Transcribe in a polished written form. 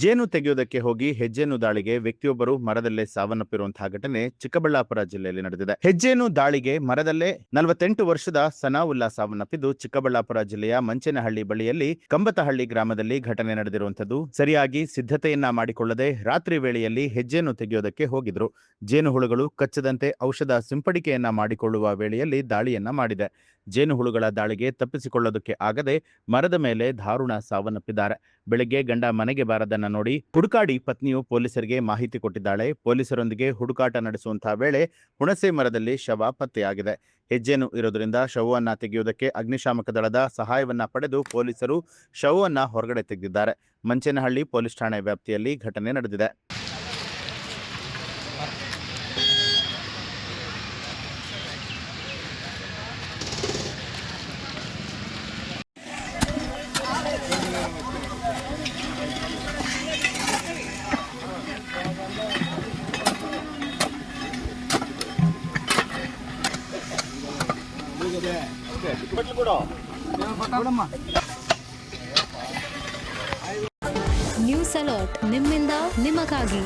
ಜೇನು ತೆಗೆಯುವುದಕ್ಕೆ ಹೋಗಿ ಹೆಜ್ಜೇನು ದಾಳಿಗೆ ವ್ಯಕ್ತಿಯೊಬ್ಬರು ಮರದಲ್ಲೇ ಸಾವನ್ನಪ್ಪಿರುವಂತಹ ಘಟನೆ ಚಿಕ್ಕಬಳ್ಳಾಪುರ ಜಿಲ್ಲೆಯಲ್ಲಿ ನಡೆದಿದೆ. ಹೆಜ್ಜೇನು ದಾಳಿಗೆ ಮರದಲ್ಲೇ 48 ವರ್ಷದ ಸನಾವುಲ್ಲಾ ಸಾವನ್ನಪ್ಪಿದ್ದು ಚಿಕ್ಕಬಳ್ಳಾಪುರ ಜಿಲ್ಲೆಯ ಮಂಚೇನಹಳ್ಳಿ ಬಳಿಯಲ್ಲಿ ಕಂಬತಹಳ್ಳಿ ಗ್ರಾಮದಲ್ಲಿ ಘಟನೆ ನಡೆದಿರುವಂತದ್ದು. ಸರಿಯಾಗಿ ಸಿದ್ಧತೆಯನ್ನ ಮಾಡಿಕೊಳ್ಳದೆ ರಾತ್ರಿ ವೇಳೆಯಲ್ಲಿ ಹೆಜ್ಜೇನು ತೆಗೆಯುವುದಕ್ಕೆ ಹೋಗಿದ್ರು. ಜೇನುಹುಳುಗಳು ಕಚ್ಚದಂತೆ ಔಷಧ ಸಿಂಪಡಿಕೆಯನ್ನ ಮಾಡಿಕೊಳ್ಳುವ ವೇಳೆಯಲ್ಲಿ ದಾಳಿಯನ್ನ ಮಾಡಿದೆ. ಜೇನುಹುಳುಗಳ ದಾಳಿಗೆ ತಪ್ಪಿಸಿಕೊಳ್ಳೋದಕ್ಕೆ ಆಗದೆ ಮರದ ಮೇಲೆ ದಾರುಣ ಸಾವನ್ನಪ್ಪಿದ್ದಾರೆ. ಬೆಳಗ್ಗೆ ಗಂಡ ಮನೆಗೆ ಬಾರದನ್ನ ನೋಡಿ ಹುಡುಕಾಡಿ ಪತ್ನಿಯು ಪೊಲೀಸರಿಗೆ ಮಾಹಿತಿ ಕೊಟ್ಟಿದ್ದಾಳೆ. ಪೊಲೀಸರೊಂದಿಗೆ ಹುಡುಕಾಟ ನಡೆಸುವಂತಹ ವೇಳೆ ಹುಣಸೆ ಮರದಲ್ಲಿ ಶವ ಪತ್ತೆಯಾಗಿದೆ. ಹೆಜ್ಜೇನು ಇರೋದ್ರಿಂದ ಶವವನ್ನ ತೆಗೆಯುವುದಕ್ಕೆ ಅಗ್ನಿಶಾಮಕ ದಳದ ಸಹಾಯವನ್ನ ಪಡೆದು ಪೊಲೀಸರು ಶವವನ್ನ ಹೊರಗಡೆ ತೆಗೆದಿದ್ದಾರೆ. ಮಂಚೇನಹಳ್ಳಿ ಪೊಲೀಸ್ ಠಾಣೆ ವ್ಯಾಪ್ತಿಯಲ್ಲಿ ಘಟನೆ ನಡೆದಿದೆ. ನ್ಯೂಸ್ ಅಲರ್ಟ್ ನಿಮ್ಮಿಂದ ನಿಮಗಾಗಿ.